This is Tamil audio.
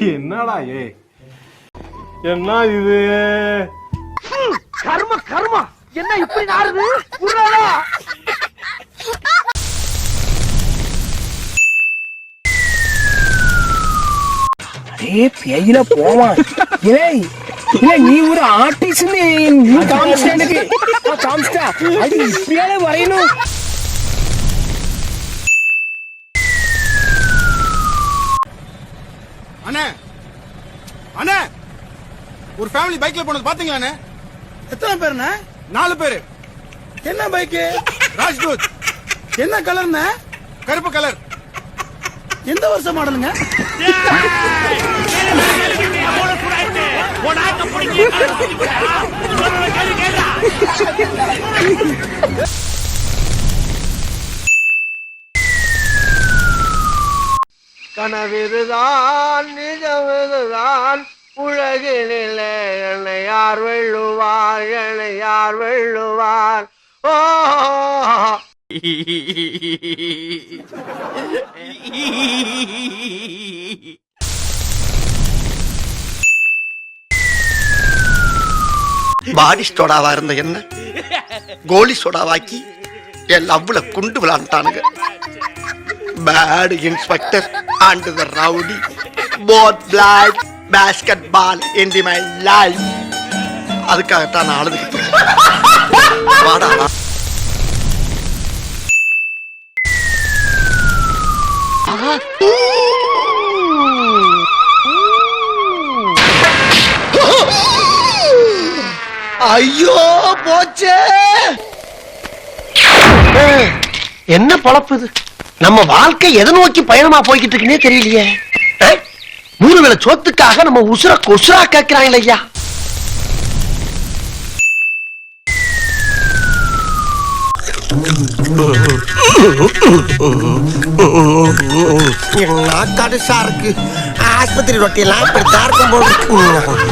என்னடா என்ன இது? கர்ம கர்மா என்ன இப்படி நாடுது? பேயில போவான். நீ ஒரு ஆர்டிஸ்ட் அது இப்படியால வரையணும். அண்ணே அண்ணே, ஒரு ஃபேமிலி பைக்ல போனது பாத்தீங்களாண்ணே? எத்தனை பேருண்ணே? 4 பேரு. என்ன பைக்கு? ராஜ்தூத். என்ன கலர்ண்ணே? கருப்பு கலர். எந்த வருஷம் மாடலுங்க? கனவிதுதான் நிஜமிதுதான் உலகினிலே என்னை யார் வெல்லுவார், என்னை யார் வெல்லுவார்? ஓ பாடி சோடாவா இருந்த என்ன கோலி சோடாவாக்கி என் லவ்ல குண்டு விளாண்டானுங்க. Bad inspector and the rowdy both black basketball in the my life. அதுக்காகத்தான் நான் அழுதுகிட்டு வாடா. ஐயோ போச்சே. என்ன பொழப்பு இது? நம்ம வாழ்க்கை எதை நோக்கி பயணமா போய்கிட்டு இருக்குன்னே தெரியலையே. 3 வேளை சோத்துக்காக நம்ம உசுர கொசுரா கேட்கிறாங்களே ஐயா. நாக்காடு சாருக்கு ஆஸ்பத்திரி ரொட்டியெல்லாம் இப்படி தார்க்கும் போது